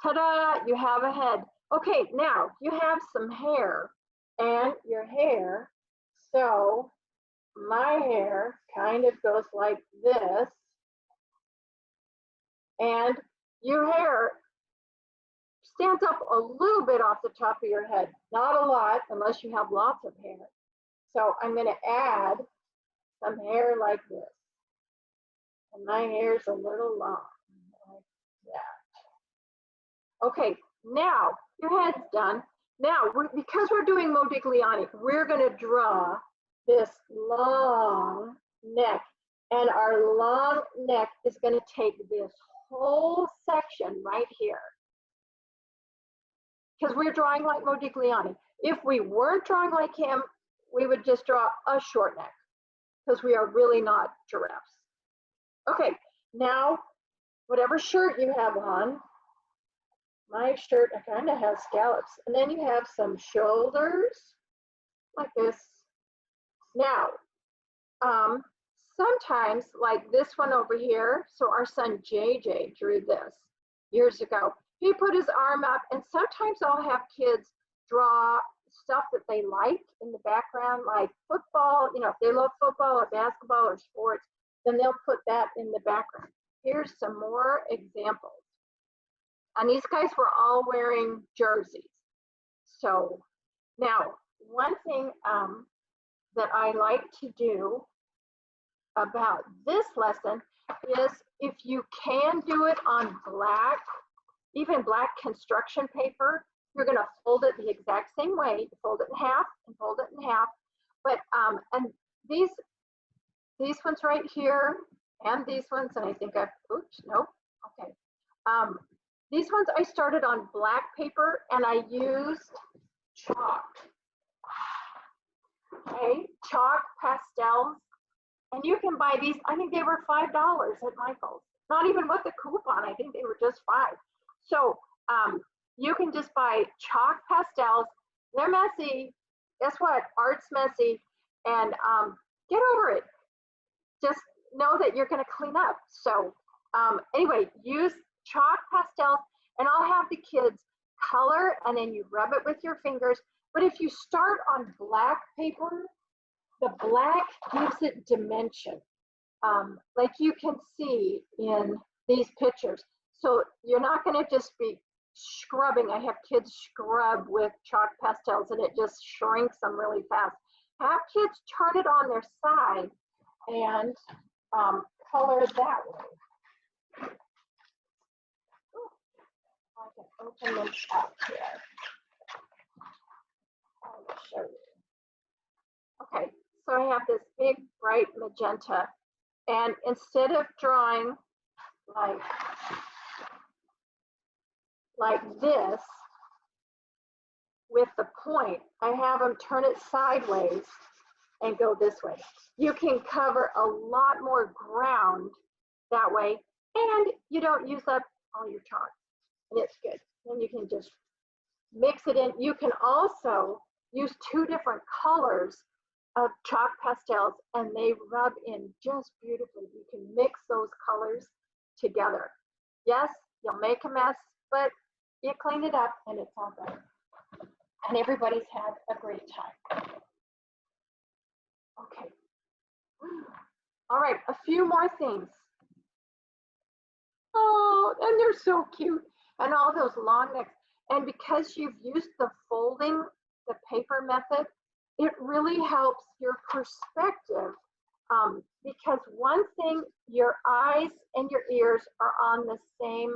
Ta-da, you have a head. Okay, now you have some hair, and your hair, so my hair kind of goes like this, and your hair stands up a little bit off the top of your head, not a lot unless you have lots of hair. So I'm going to add some hair like this. And my hair is a little long, like that. Okay, now your head's done. Now, because we're doing Modigliani, we're going to draw this long neck. And our long neck is going to take this whole section right here. Because we're drawing like Modigliani. If we weren't drawing like him, we would just draw a short neck, because we are really not giraffes. Okay, now whatever shirt you have on, my shirt kind of has scallops, and then you have some shoulders like this. Now, sometimes like this one over here, so our son JJ drew this years ago. He put his arm up, and sometimes I'll have kids draw stuff that they like in the background, like football, you know, if they love football or basketball or sports, then they'll put that in the background. Here's some more examples. And these guys were all wearing jerseys. So now, one thing that I like to do about this lesson is, if you can do it on black, even black construction paper, you're going to fold it the exact same way. You fold it in half and fold it in half. But and these ones right here and these ones, and I think oops, nope, okay. These ones I started on black paper, and I used chalk. Okay, chalk pastels, and you can buy these. I think they were $5 at Michael's. Not even with the coupon. I think they were just $5. So you can just buy chalk pastels. They're messy. Guess what? Art's messy, and get over it. Just know that you're going to clean up. So anyway, use chalk pastels, and I'll have the kids color, and then you rub it with your fingers. But if you start on black paper, the black gives it dimension, like you can see in these pictures. So you're not going to just be scrubbing. I have kids scrub with chalk pastels, and it just shrinks them really fast. Have kids turn it on their side and color that way. I can open this up here. I'll show you. Okay, so I have this big bright magenta, and instead of drawing like this with the point, I have them turn it sideways and go this way. You can cover a lot more ground that way, and you don't use up all your chalk, and it's good. Then you can just mix it in. You can also use 2 different colors of chalk pastels, and they rub in just beautifully. You can mix those colors together. Yes, you'll make a mess, but you clean it up and it's all better. And everybody's had a great time. Okay. All right, a few more things. Oh, and they're so cute. And all those long necks. And because you've used the folding, the paper method, it really helps your perspective, because one thing, your eyes and your ears are on the same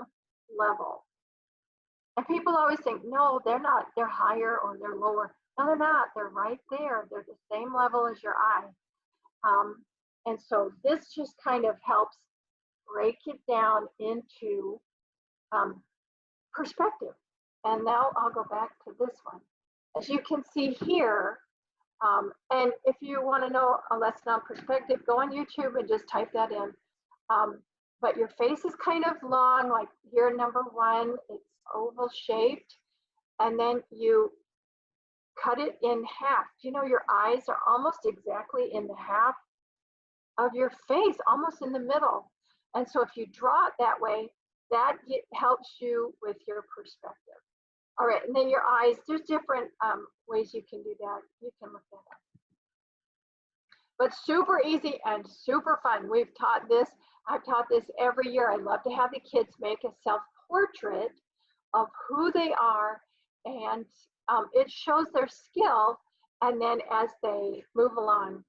level. And people always think, no, they're not, they're higher or they're lower. No, they're not, they're right there. They're the same level as your eye. And so this just kind of helps break it down into perspective. And now I'll go back to this one. As you can see here, and if you want to know a lesson on perspective, go on YouTube and just type that in. But your face is kind of long, like here, number 1, it's oval shaped, and then you cut it in half. You know, your eyes are almost exactly in the half of your face, almost in the middle. And so if you draw it that way, that helps you with your perspective. All right, and then your eyes, there's different ways you can do that. You can look that up. But super easy and super fun. We've taught this, I've taught this every year. I love to have the kids make a self-portrait of who they are, and it shows their skill. And then as they move along,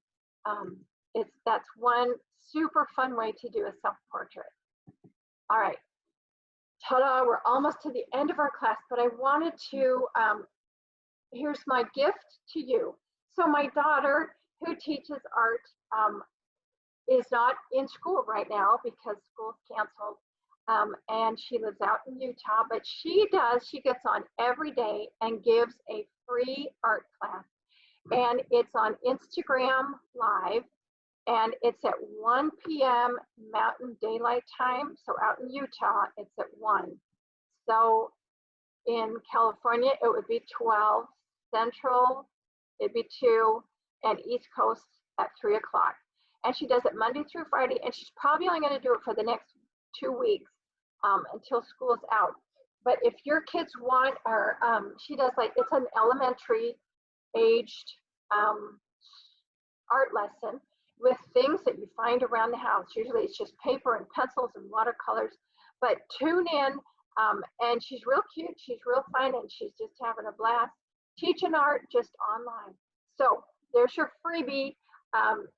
that's one super fun way to do a self-portrait. All right. Ta-da, we're almost to the end of our class, but I wanted to, here's my gift to you. So my daughter, who teaches art, is not in school right now because school's canceled. And she lives out in Utah, but she gets on every day and gives a free art class. And it's on Instagram Live, and it's at 1 p.m. Mountain Daylight Time. So out in Utah, it's at 1. So in California, it would be 12. Central, it'd be 2, and East Coast at 3 o'clock. And she does it Monday through Friday, and she's probably only going to do it for the next 2 weeks until school's out. But if your kids want, or she does, like, it's an elementary aged art lesson with things that you find around the house. Usually it's just paper and pencils and watercolors, but tune in. And she's real cute, she's real fun, and she's just having a blast teaching art just online. So there's your freebie.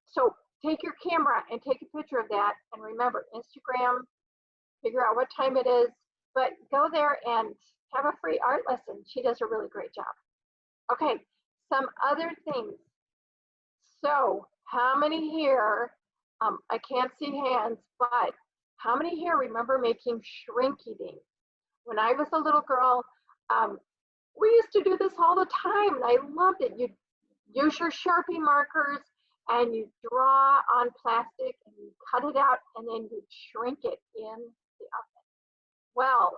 So take your camera and take a picture of that, and remember, Instagram, figure out what time it is, but go there and have a free art lesson. She does a really great job. Okay, some other things. So how many here, I can't see hands, but how many here remember making shrinky-dink? When I was a little girl, we used to do this all the time, and I loved it. You'd use your Sharpie markers, and you draw on plastic, and you cut it out, and then you shrink it in the oven. Well,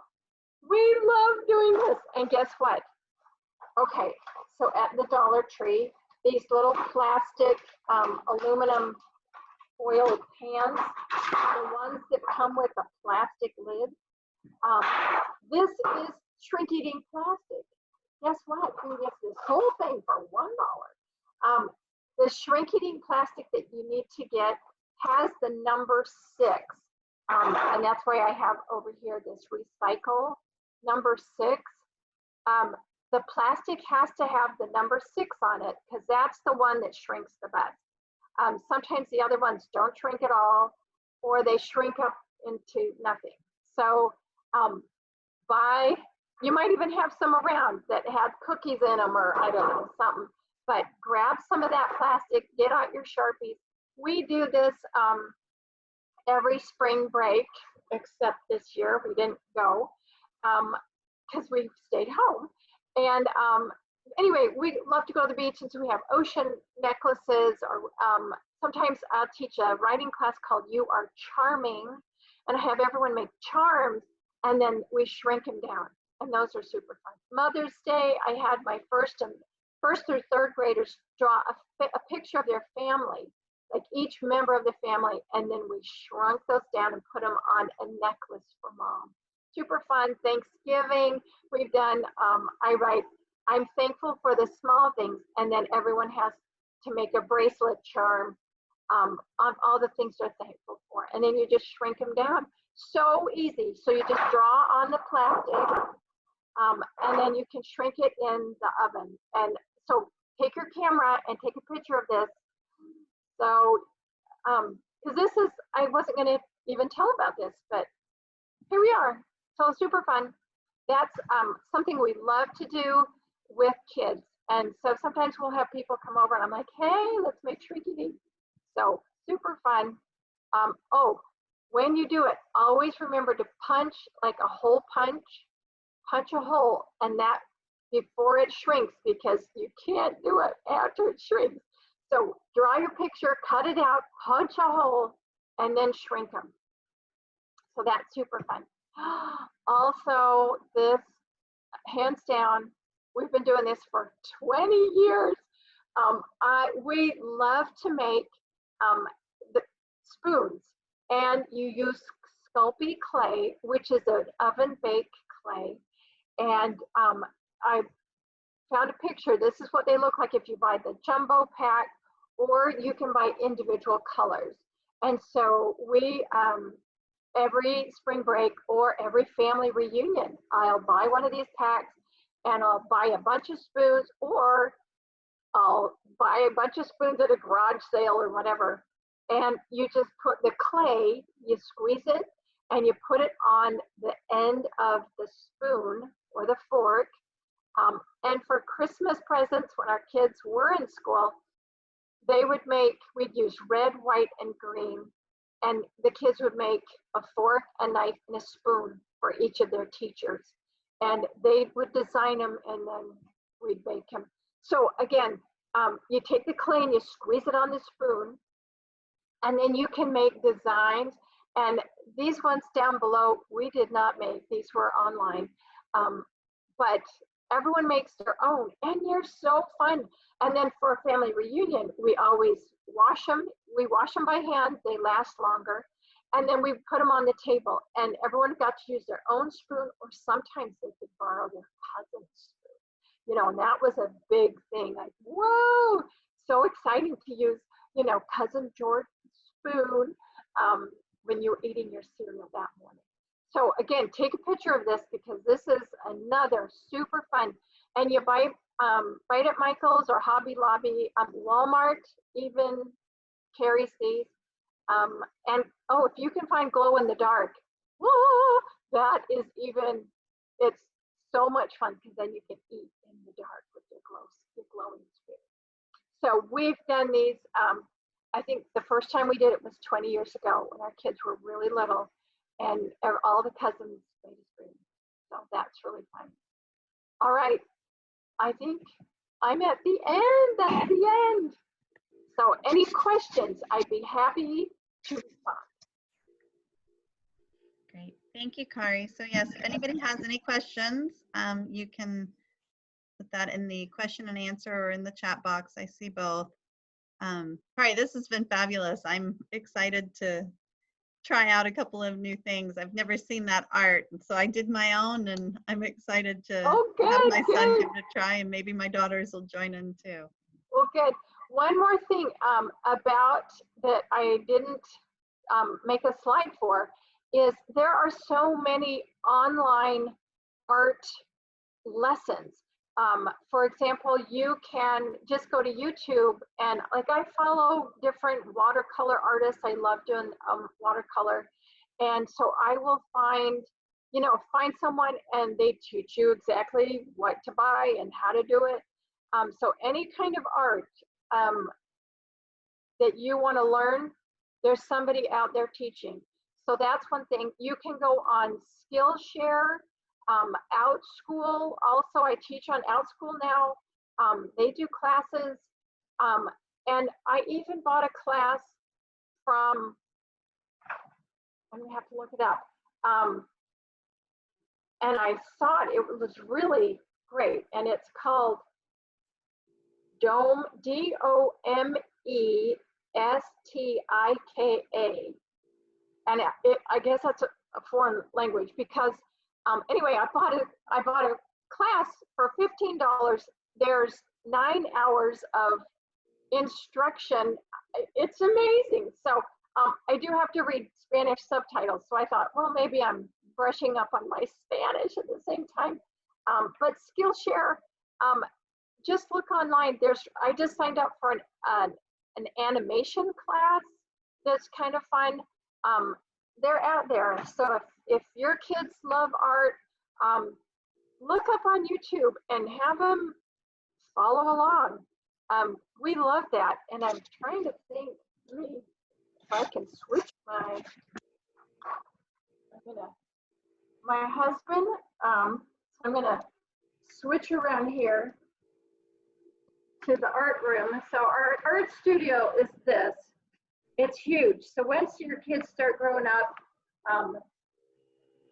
we love doing this, and guess what? Okay, so at the Dollar Tree, these little plastic aluminum foil pans, the ones that come with a plastic lid, this is shrinky-dink plastic. Guess what? You can get this whole thing for $1. The shrinky-dink plastic that you need to get has the number 6. And that's why I have over here this recycle number 6. The plastic has to have the number 6 on it because that's the one that shrinks the best. Sometimes the other ones don't shrink at all, or they shrink up into nothing. So you might even have some around that have cookies in them, or I don't know, something. But grab some of that plastic, get out your Sharpies. We do this every spring break, except this year we didn't go because we stayed home. And anyway, we love to go to the beach, and so we have ocean necklaces, or sometimes I'll teach a writing class called You Are Charming, and I have everyone make charms, and then we shrink them down, and those are super fun. Mother's Day, I had my first through third graders draw a picture of their family, like each member of the family, and then we shrunk those down and put them on a necklace for mom. Super fun. Thanksgiving, we've done, I write, I'm thankful for the small things, and then everyone has to make a bracelet charm on all the things they're thankful for, and then you just shrink them down. So easy. So you just draw on the plastic, and then you can shrink it in the oven. And so take your camera and take a picture of this. So, because this is, I wasn't going to even tell about this, but here we are. So super fun. That's something we love to do with kids. And so sometimes we'll have people come over, and I'm like, hey, let's make shrinky-dink. So super fun. Oh, when you do it, always remember to punch like a hole punch a hole, and that before it shrinks, because you can't do it after it shrinks. So draw your picture, cut it out, punch a hole, and then shrink them. So that's super fun. Also, this, hands down, we've been doing this for 20 years. We love to make the spoons, and you use Sculpey clay, which is an oven baked clay. And I found a picture. This is what they look like if you buy the jumbo pack, or you can buy individual colors. And so we, every spring break or every family reunion, I'll buy one of these packs, and I'll buy a bunch of spoons, or I'll buy a bunch of spoons at a garage sale or whatever. And you just put the clay, you squeeze it, and you put it on the end of the spoon or the fork. And for Christmas presents, when our kids were in school, they would make, we'd use red, white, and green, and the kids would make a fork, a knife, and a spoon for each of their teachers. And they would design them, and then we'd make them. So again, you take the clay and you squeeze it on the spoon, and then you can make designs. And these ones down below, we did not make. These were online. But everyone makes their own, and they're so fun. And then for a family reunion, we always wash them. We wash them by hand. They last longer. And then we put them on the table, and everyone got to use their own spoon, or sometimes they could borrow their cousin's spoon. You know, and that was a big thing. Like, whoa, so exciting to use, you know, cousin George's spoon when you're eating your cereal that morning. So again, take a picture of this, because this is another super fun. And you buy it at Michael's or Hobby Lobby. Walmart even carries these. And oh, if you can find glow in the dark, whoa, that is even, it's so much fun, because then you can eat in the dark with your glowing spoon. So we've done these. I think the first time we did it was 20 years ago when our kids were really little, and all the cousins made a spoon. So that's really fun. All right, I think I'm at the end. That's the end. So any questions, I'd be happy to respond. Great. Thank you, Kari. So yes, if anybody has any questions, you can put that in the question and answer or in the chat box. I see both. Kari, this has been fabulous. I'm excited to try out a couple of new things. I've never seen that art, and so I did my own, and I'm excited to have my son give it a try, and maybe my daughters will join in too. Well, good. One more thing about that I didn't make a slide for is there are so many online art lessons. For example, you can just go to YouTube, and like I follow different watercolor artists. I love doing watercolor. And so I will find someone, and they teach you exactly what to buy and how to do it. So any kind of art that you want to learn, there's somebody out there teaching. So that's one thing. You can go on Skillshare, OutSchool. Also, I teach on OutSchool now. They do classes. And I even bought a class from, I'm gonna have to look it up. And I saw it, it was really great. And it's called Dome, DOMESTIKA. And I guess that's a foreign language, because anyway, I bought a class for $15. There's 9 hours of instruction. It's amazing. So I do have to read Spanish subtitles. So I thought, well, maybe I'm brushing up on my Spanish at the same time. But Skillshare, just look online. I just signed up for an animation class that's kind of fun. They're out there. So if your kids love art, look up on YouTube and have them follow along. We love that. And I'm trying to think if I can switch my husband. I'm gonna switch around here to the art room. So our art studio is this. It's huge. So once your kids start growing up,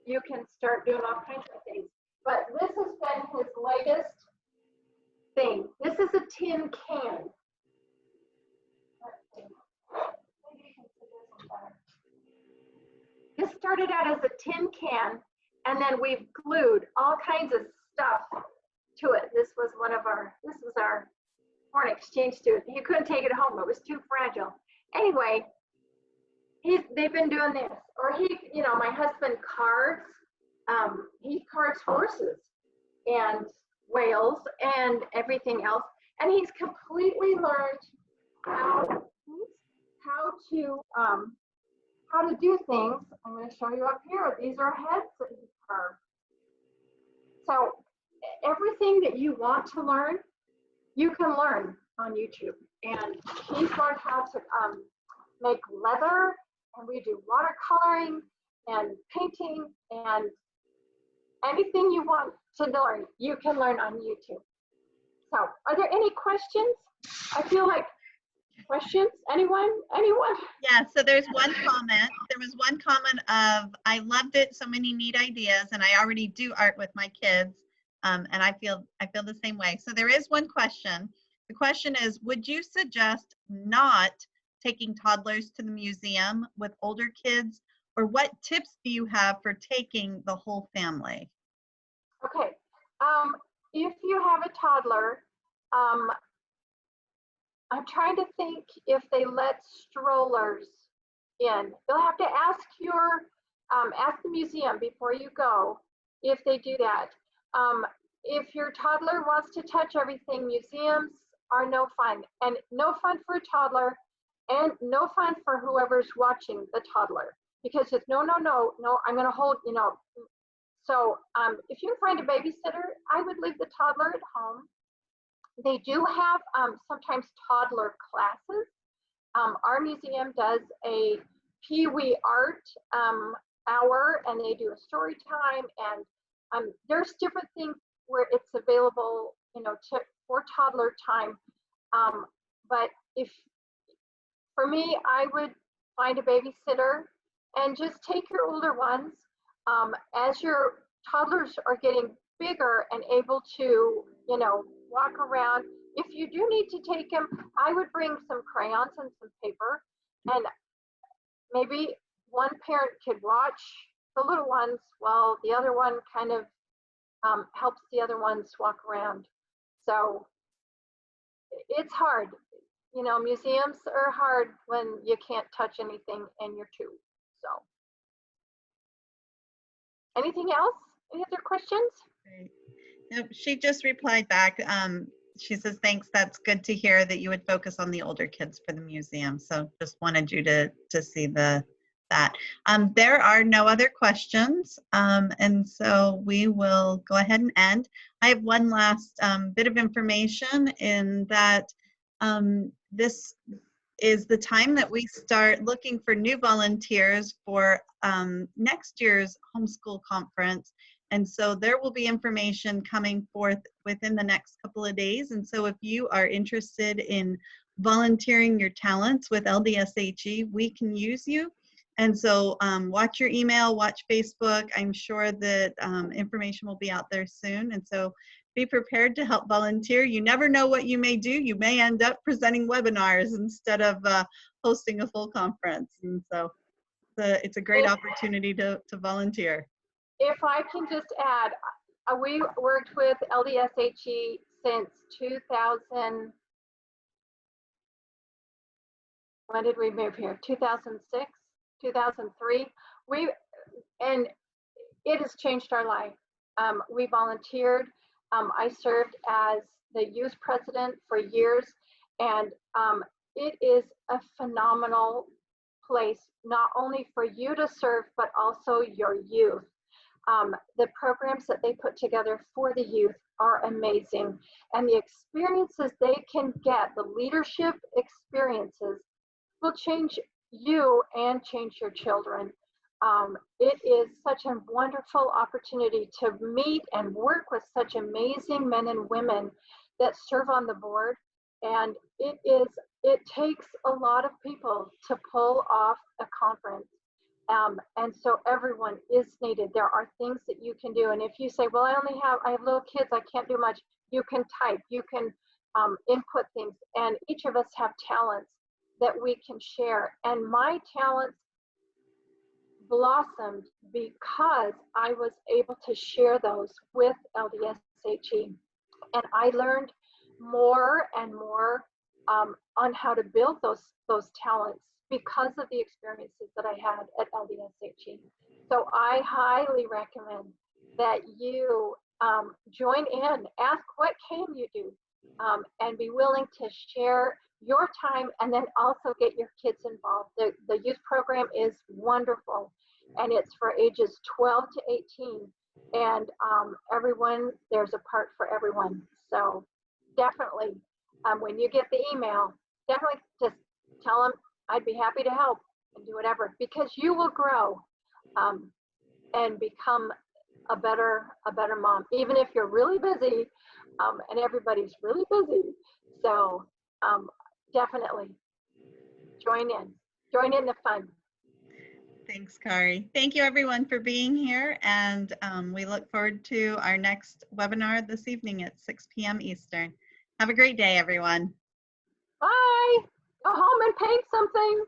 you can start doing all kinds of things. But this has been his latest thing. This is a tin can. This started out as a tin can, and then we've glued all kinds of stuff to it. This was our foreign exchange student. He couldn't take it home. It was too fragile. Anyway, they've been doing this. Or my husband carves. He carves horses and whales and everything else. And he's completely learned how to do things. I'm going to show you up here. These are heads that he carved. So everything that you want to learn, you can learn on YouTube. and he's learned how to make leather, and we do watercoloring and painting, and anything you want to learn, you can learn on YouTube. So, are there any questions? I feel like questions. Anyone? Anyone? Yeah, so there's one comment. There was one comment of, I loved it, so many neat ideas, and I already do art with my kids, and I feel the same way. So there is one question. The question is, would you suggest not taking toddlers to the museum with older kids, or what tips do you have for taking the whole family? Okay. If you have a toddler, I'm trying to think if they let strollers in. You'll have to ask ask the museum before you go if they do that. If your toddler wants to touch everything, museums are no fun, and no fun for a toddler, and no fun for whoever's watching the toddler, because it's no, I'm going to hold, So if you find a babysitter, I would leave the toddler at home. They do have sometimes toddler classes. Our museum does a Pee-wee art hour, and they do a story time, and there's different things where it's available, for toddler time. But for me, I would find a babysitter and just take your older ones. As your toddlers are getting bigger and able to, walk around, if you do need to take them, I would bring some crayons and some paper, and maybe one parent could watch the little ones while the other one kind of helps the other ones walk around. So it's hard. Museums are hard when you can't touch anything and you're two. So anything else? Any other questions? Great. Yep, she just replied back. She says, thanks, that's good to hear that you would focus on the older kids for the museum. So just wanted you to see that. There are no other questions, and so we will go ahead and end. I have one last bit of information in that this is the time that we start looking for new volunteers for next year's homeschool conference. And so there will be information coming forth within the next couple of days. And so if you are interested in volunteering your talents with LDSHE, we can use you. And so watch your email, watch Facebook. I'm sure that information will be out there soon. And so be prepared to help volunteer. You never know what you may do. You may end up presenting webinars instead of hosting a full conference. And so it's a great opportunity to volunteer. If I can just add, we worked with LDSHE since 2000. When did we move here? 2006, 2003. And it has changed our life. We volunteered. I served as the youth president for years, and it is a phenomenal place, not only for you to serve, but also your youth. The programs that they put together for the youth are amazing, and the experiences they can get, the leadership experiences, will change you and change your children. It is such a wonderful opportunity to meet and work with such amazing men and women that serve on the board, and it takes a lot of people to pull off a conference. And so everyone is needed. There are things that you can do. And if you say, well, I have little kids, I can't do much, you can type, you can input things. And each of us have talents that we can share. And my talents blossomed because I was able to share those with LDSHE. And I learned more and more on how to build those talents because of the experiences that I had at LDSHE. So I highly recommend that you join in, ask what can you do, and be willing to share your time, and then also get your kids involved. The youth program is wonderful, and it's for ages 12 to 18, and there's a part for everyone. So definitely, when you get the email, definitely just tell them I'd be happy to help and do whatever, because you will grow and become a better mom, even if you're really busy, and everybody's really busy. So definitely join in the fun. Thanks, Kari. Thank you, everyone, for being here. And we look forward to our next webinar this evening at 6 p.m. Eastern. Have a great day, everyone. Bye. Go home and paint something.